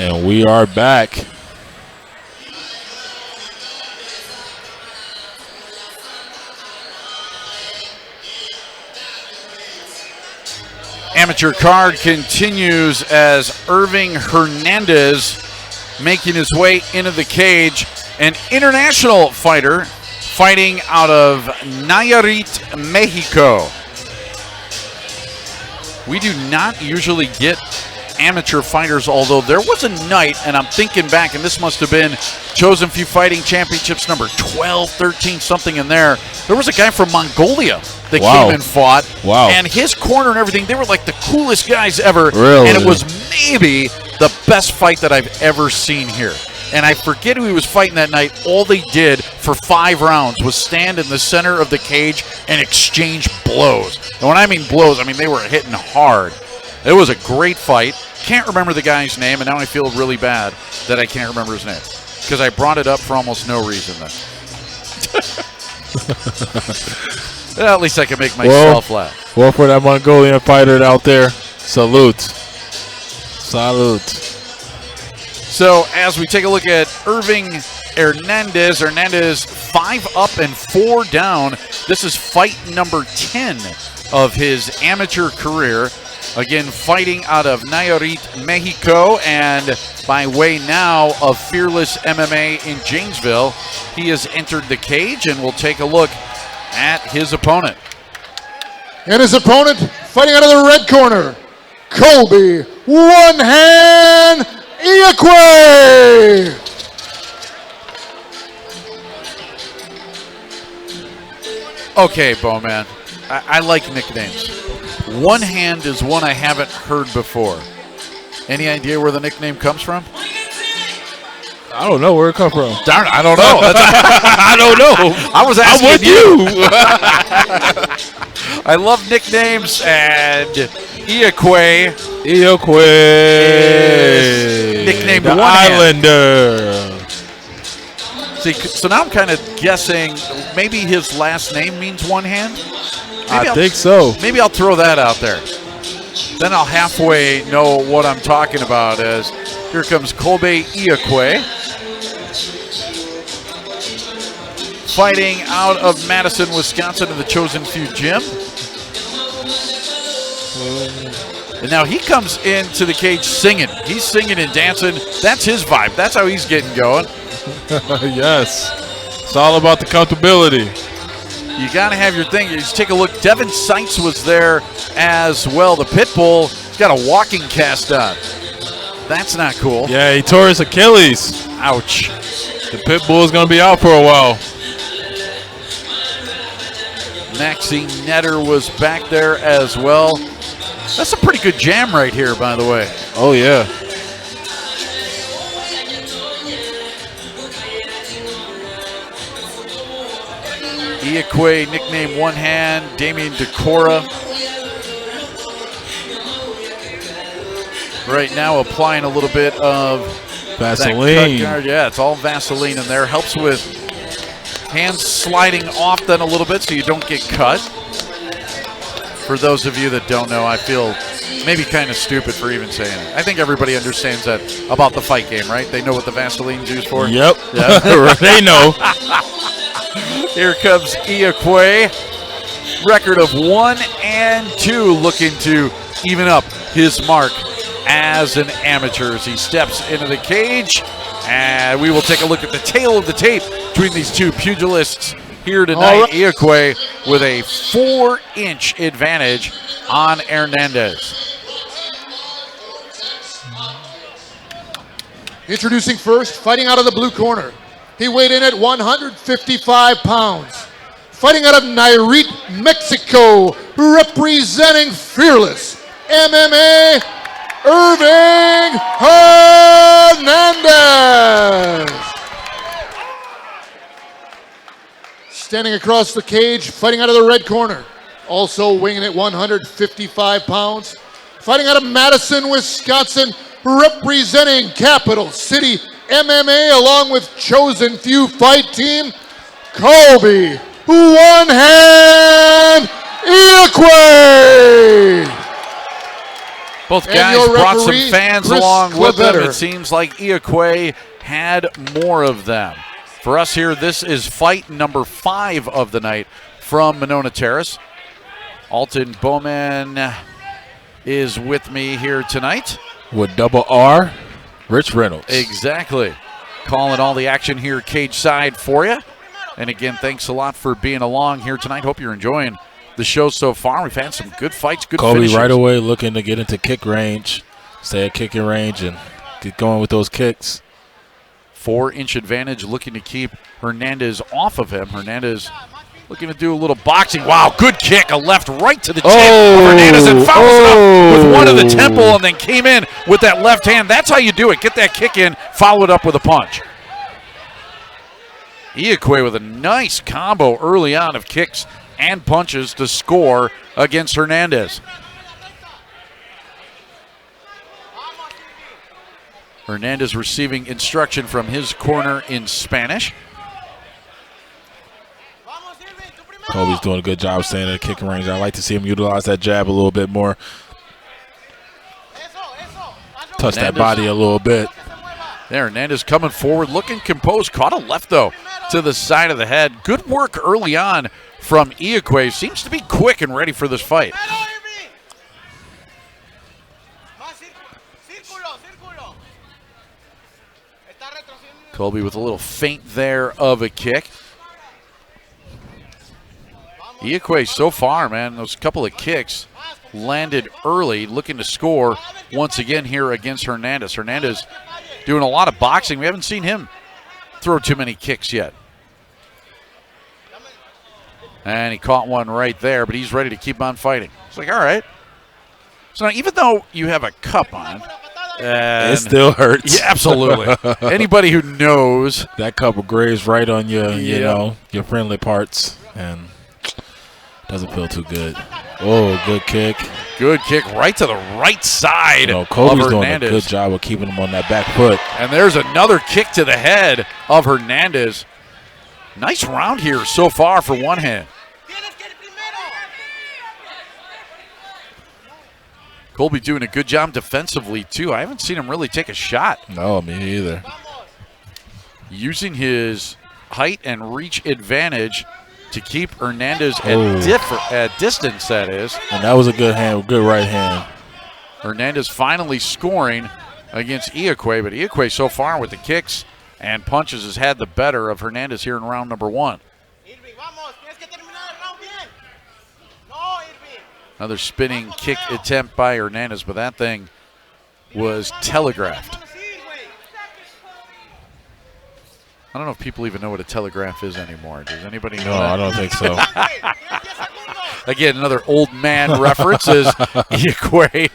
And we are back. Amateur card continues as Irving Hernandez making his way into the cage. An international fighter fighting out of Nayarit, Mexico. We do not usually get amateur fighters, although there was a night, and I'm thinking back, and this must have been Chosen Few Fighting Championships number 12, 13, something in there. There was a guy from Mongolia that came and fought. Wow. And his corner and everything, they were like the coolest guys ever. Really? And it was maybe the best fight that I've ever seen here. And I forget who he was fighting that night. All they did for 5 rounds was stand in the center of the cage and exchange blows. And when I mean blows, I mean they were hitting hard. It was a great fight. Can't remember the guy's name, and now I feel really bad that I can't remember his name because I brought it up for almost no reason then. Well, at least I can make myself laugh. Well, for that Mongolian fighter out there, salute. Salute. So as we take a look at Irving Hernandez 5 up and 4 down. This is fight number 10 of his amateur career. Again, fighting out of Nayarit, Mexico, and by way now of Fearless MMA in Janesville. He has entered the cage, and we'll take a look at his opponent. And his opponent, fighting out of the red corner, Kolbe, one hand, Ayikoue. Okay, Bowman, I like nicknames. One hand is one I haven't heard before. Any idea where the nickname comes from? I don't know where it comes from. Darn, I don't know. I don't know. I was asking I'm with you. I love nicknames, and Ayikoue Ayikoue. Nicknamed the One Islander. See, so now I'm kind of guessing maybe his last name means one hand? I think so. Maybe I'll throw that out there. Then I'll halfway know what I'm talking about as here comes Kolbe Ayikoue. Fighting out of Madison, Wisconsin in the Chosen Few Gym. And now he comes into the cage singing. He's singing and dancing. That's his vibe. That's how he's getting going. Yes. It's all about the comfortability. You got to have your thing. You just take a look. Devin Seitz was there as well. The pit bull, he's got a walking cast on. That's not cool. Yeah, he tore his Achilles. Ouch. The pit bull is going to be out for a while. Maxie Netter was back there as well. That's a pretty good jam right here, by the way. Oh, yeah. Ayikoue, nicknamed One Hand, Damian Decora. Right now applying a little bit of Vaseline. Yeah, it's all Vaseline in there. Helps with hands sliding off then a little bit so you don't get cut. For those of you that don't know, I feel maybe kind of stupid for even saying it. I think everybody understands that about the fight game, right? They know what the Vaseline's used for? Yep. Yeah. They know. Here comes Ayikoue. Record of 1-2, looking to even up his mark as an amateur as he steps into the cage. And we will take a look at the tail of the tape between these two pugilists here tonight. Right. Ayikoue with a 4-inch advantage on Hernandez. Introducing first, fighting out of the blue corner. He weighed in at 155 pounds. Fighting out of Nayarit, Mexico, representing Fearless MMA, Irving Hernandez. Standing across the cage, fighting out of the red corner. Also weighing at 155 pounds. Fighting out of Madison, Wisconsin, representing Capital City MMA along with Chosen Few Fight Team, Kolbe, One Hand, Ayikoue. Both And guys your brought some referee, fans Chris along with them. Klebetter. It seems like Ayikoue had more of them. For us here, this is fight number 5 of the night from Monona Terrace. Alton Bowman is with me here tonight. With double R, Rich Reynolds. Exactly. Calling all the action here cage side for you. And again, thanks a lot for being along here tonight. Hope you're enjoying the show so far. We've had some good fights, good Kolbe finishes. right away looking to get into kick range, stay at kicking range, and get going with those kicks. 4-inch advantage, looking to keep Hernandez off of him. Hernandez looking to do a little boxing. Wow, good kick, a left right to the chin of Hernandez, and follows it up with one to the temple, and then came in with that left hand. That's how you do it. Get that kick in, follow it up with a punch. Ayikoue with a nice combo early on of kicks and punches to score against Hernandez. Hernandez receiving instruction from his corner in Spanish. Kolbe's doing a good job staying at the kicking range. I like to see him utilize that jab a little bit more. Touch that body a little bit. There, Hernandez coming forward, looking composed. Caught a left, though, to the side of the head. Good work early on from Ayikoue. Seems to be quick and ready for this fight. Kolbe with a little feint there of a kick. Ayikoue so far, man, those couple of kicks landed early, looking to score once again here against Hernandez. Hernandez doing a lot of boxing. We haven't seen him throw too many kicks yet. And he caught one right there, but he's ready to keep on fighting. It's like, all right. So now, even though you have a cup on, it still hurts. Yeah, absolutely. Anybody who knows, that cup of graze right on your, you know, your friendly parts, and doesn't feel too good. Oh, good kick. Good kick right to the right side of Kolbe's doing Hernandez. a good job of keeping him on that back foot. And there's another kick to the head of Hernandez. Nice round here so far for one hand. Kolbe doing a good job defensively, too. I haven't seen him really take a shot. No, me either. Using his height and reach advantage to keep Hernandez at distance, that is. And that was a good hand, good right hand. Hernandez finally scoring against Ayikoue, but Ayikoue so far with the kicks and punches has had the better of Hernandez here in round number 1. Another spinning kick attempt by Hernandez, but that thing was telegraphed. I don't know if people even know what a telegraph is anymore. Does anybody know? No, I don't think so. Again, another old man reference as Ayikoue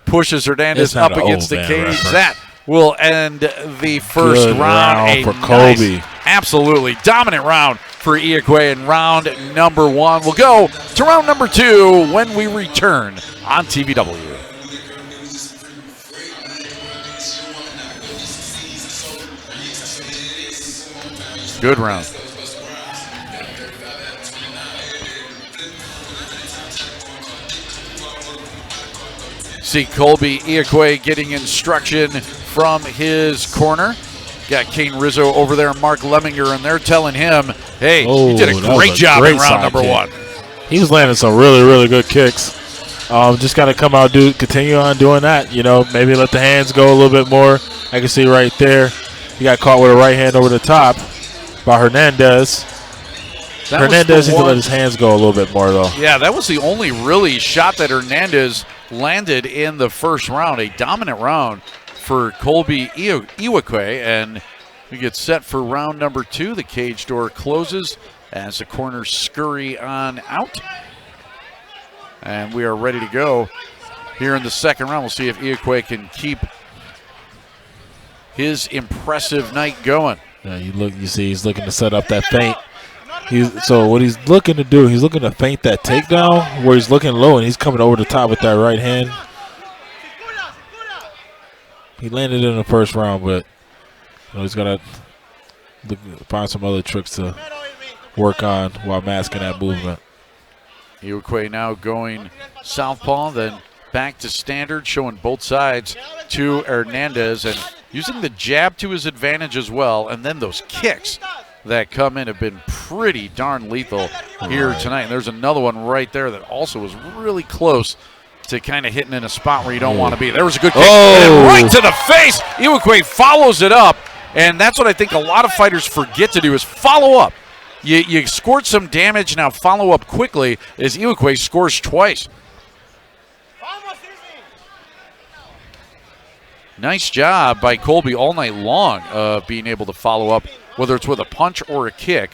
pushes Hernandez up against the cage. Reference. That will end the first Good round. for Nice, Kolbe. absolutely dominant round for Ayikoue in round number 1. We'll go to round number 2 when we return on TVW. Good round. See Kolbe Ayikoue getting instruction from his corner. Got Kane Rizzo over there, Mark Lemminger, and they're telling him, hey, you did a great job in round number 1. He was landing some really, really good kicks. Just got to come out, continue on doing that. You know, maybe let the hands go a little bit more. I can see right there, he got caught with a right hand over the top by Hernandez. Hernandez needs to let his hands go a little bit more, though. Yeah, that was the only really shot that Hernandez landed in the first round. A dominant round for Kolbe Ayikoue, and we get set for round number 2. The cage door closes as the corners scurry on out. And we are ready to go here in the second round. We'll see if Ayikoue can keep his impressive night going. Yeah, you see he's looking to set up that feint. So what he's looking to do, he's looking to feint that takedown where he's looking low and he's coming over the top with that right hand. He landed in the first round, but he's going to find some other tricks to work on while masking that movement. Ayikoue now going southpaw, then back to standard, showing both sides to Hernandez and using the jab to his advantage as well. And then those kicks that come in have been pretty darn lethal here tonight. And there's another one right there that also was really close to kind of hitting in a spot where you don't want to be. There was a good kick. And right to the face. Ayikoue follows it up. And that's what I think a lot of fighters forget to do is follow up. You scored some damage, now follow up quickly as Ayikoue scores twice. Nice job by Kolbe all night long of being able to follow up, whether it's with a punch or a kick,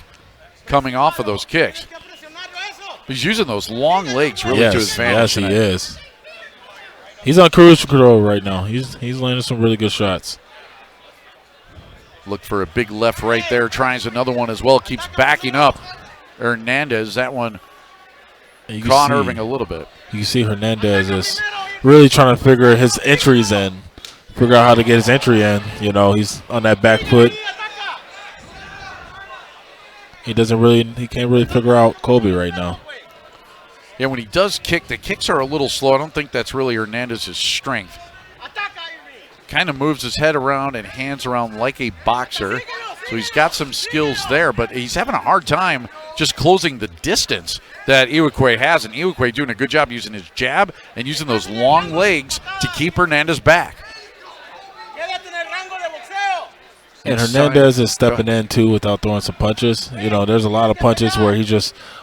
coming off of those kicks. He's using those long legs really to his advantage. Yes, he is. He's on cruise control right now. He's landing some really good shots. Look for a big left right there. Tries another one as well. Keeps backing up Hernandez. That one caught Irving a little bit. You see Hernandez is really trying to figure his entries in. Figure out how to get his entry in. You know, he's on that back foot. He can't really figure out Kolbe right now. Yeah, when he does kick, the kicks are a little slow. I don't think that's really Hernandez's strength. Kind of moves his head around and hands around like a boxer. So he's got some skills there, but he's having a hard time just closing the distance that Ayikoue has. And Ayikoue doing a good job using his jab and using those long legs to keep Hernandez back. And Hernandez is stepping in too without throwing some punches. You know, there's a lot of punches where a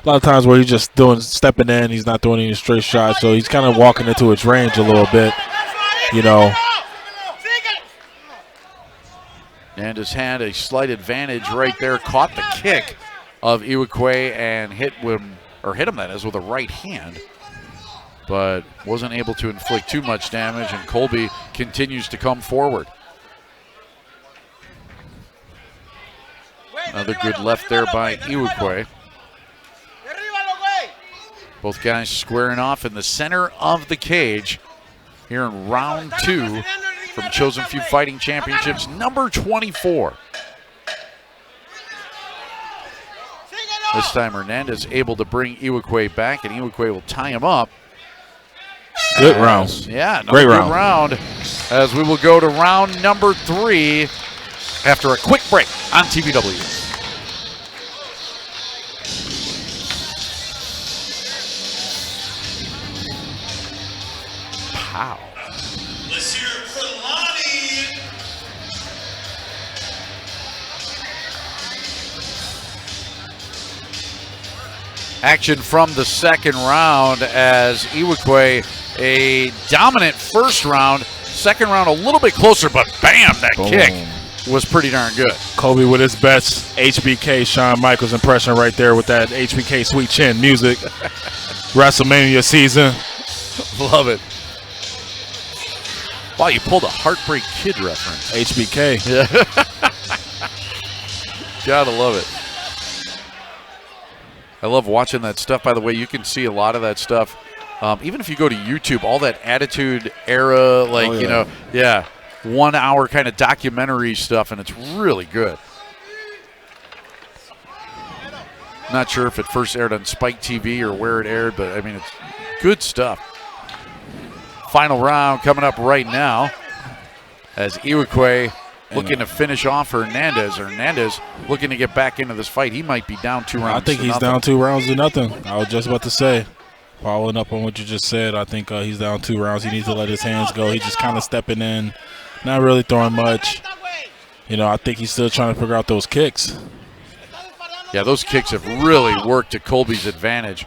lot of times where he's just stepping in. He's not throwing any straight shots, so he's kind of walking into his range a little bit. You know. Hernandez had a slight advantage right there. Caught the kick of Ayikoue and hit him that is with a right hand, but wasn't able to inflict too much damage. And Kolbe continues to come forward. Another good left there by Ayikoue. Both guys squaring off in the center of the cage here in round 2 from Chosen Few Fighting Championships, number 24. This time Hernandez able to bring Ayikoue back, and Ayikoue will tie him up. Good round. Yeah, great round. As we will go to round number 3 after a quick break on TVW. Pow. Let's hear it for Lonnie. Action from the second round as Ayikoue, a dominant first round. Second round a little bit closer, but bam, that kick was pretty darn good. Kolbe with his best HBK Shawn Michaels impression right there with that HBK Sweet Chin music. WrestleMania season. Love it. Wow, you pulled a Heartbreak Kid reference. HBK. Yeah. Gotta love it. I love watching that stuff. By the way, you can see a lot of that stuff. Even if you go to YouTube, all that Attitude Era, you know, 1 hour kind of documentary stuff, and it's really good. Not sure if it first aired on Spike TV or where it aired, but I mean, it's good stuff. Final round coming up right now as Ayikoue looking to finish off Hernandez. Hernandez looking to get back into this fight. He might be down 2 rounds. I think he's down 2 rounds to nothing. I was just about to say, following up on what you just said, I think he's down 2 rounds. He needs to let his hands go. He's just kind of stepping in, not really throwing much. You know, I think he's still trying to figure out those kicks. Yeah, those kicks have really worked to Kolbe's advantage.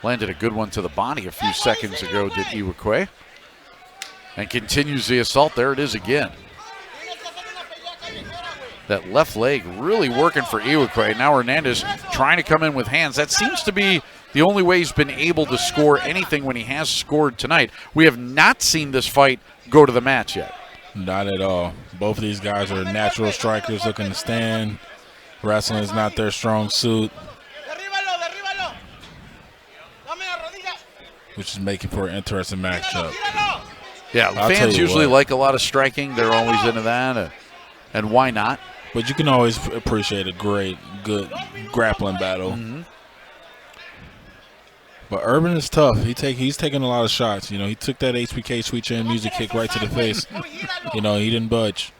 Landed a good one to the body a few seconds ago, did Ayikoue. And continues the assault. There it is again. That left leg really working for Ayikoue. Now Hernandez trying to come in with hands. That seems to be the only way he's been able to score anything when he has scored tonight. We have not seen this fight go to the match yet. Not at all. Both of these guys are natural strikers looking to stand. Wrestling is not their strong suit, which is making for an interesting matchup. Yeah, fans usually like a lot of striking. They're always into that, and why not? But you can always appreciate a good grappling battle. But Irving is tough. He's taking a lot of shots. You know, he took that HBK Sweet Chin Music kick right to the face. You know, he didn't budge.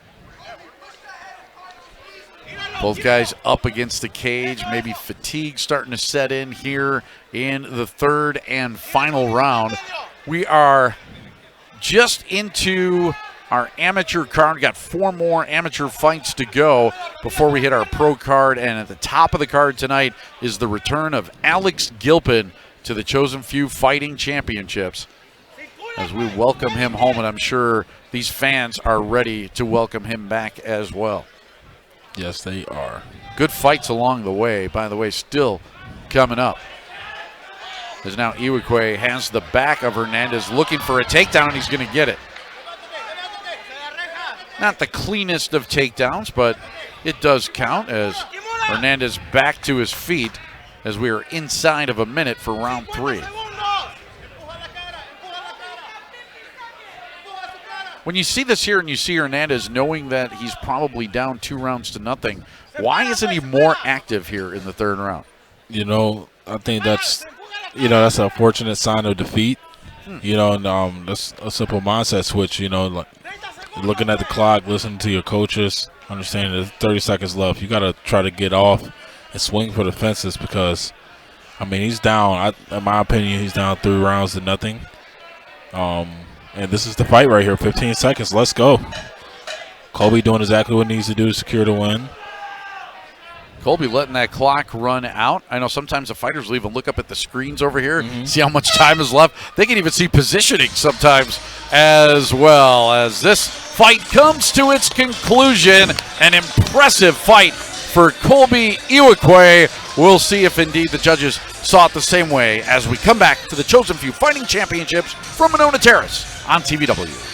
Both guys up against the cage. Maybe fatigue starting to set in here in the third and final round. We are just into our amateur card. We got 4 more amateur fights to go before we hit our pro card. And at the top of the card tonight is the return of Alex Gilpin to the Chosen Few Fighting Championships as we welcome him home. And I'm sure these fans are ready to welcome him back as well. Yes, they are. Good fights along the way, by the way, still coming up. As now Ayikoue has the back of Hernandez looking for a takedown, and he's going to get it. Not the cleanest of takedowns, but it does count as Hernandez back to his feet as we are inside of a minute for round 3. When you see this here and you see Hernandez knowing that he's probably down 2 rounds to nothing, why isn't he more active here in the third round? You know, I think that's a fortunate sign of defeat. You know, and that's a simple mindset switch. You know, like looking at the clock, listening to your coaches, understanding there's 30 seconds left. You got to try to get off and swing for the fences because, I mean, he's down. In my opinion, he's down 3 rounds to nothing. And this is the fight right here. 15 seconds. Let's go. Kolbe doing exactly what he needs to do to secure the win. Kolbe letting that clock run out. I know sometimes the fighters will even look up at the screens over here, see how much time is left. They can even see positioning sometimes as well. As this fight comes to its conclusion, an impressive fight for Kolbe Ayikoue. We'll see if indeed the judges saw it the same way as we come back to the Chosen Few Fighting Championships from Monona Terrace on TVW.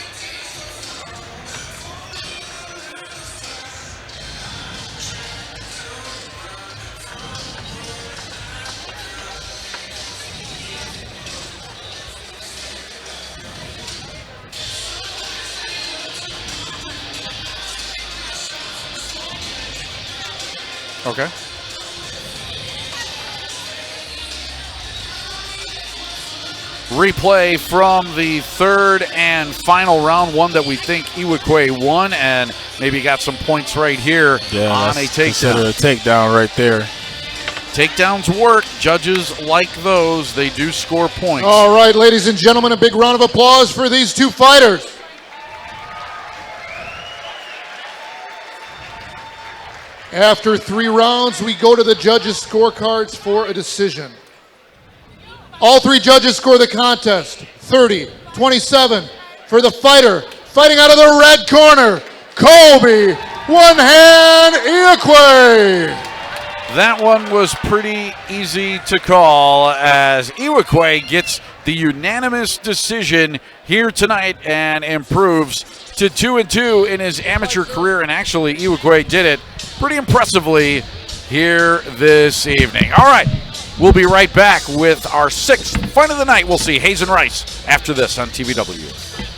Okay. Replay from the third and final round, one that we think Ayikoue won, and maybe got some points right here on a takedown. Consider a takedown right there. Takedowns work. Judges like those. They do score points. All right, ladies and gentlemen, a big round of applause for these 2 fighters. After 3 rounds, we go to the judges' scorecards for a decision. All 3 judges score the contest 30-27 for the fighter fighting out of the red corner, Kolbe One Hand Ayikoue. That one was pretty easy to call as Ayikoue gets the unanimous decision here tonight and improves to 2-2 in his amateur career. And actually, Ayikoue did it pretty impressively here this evening. All right, we'll be right back with our 6th fight of the night. We'll see Hayes and Rice after this on TVW.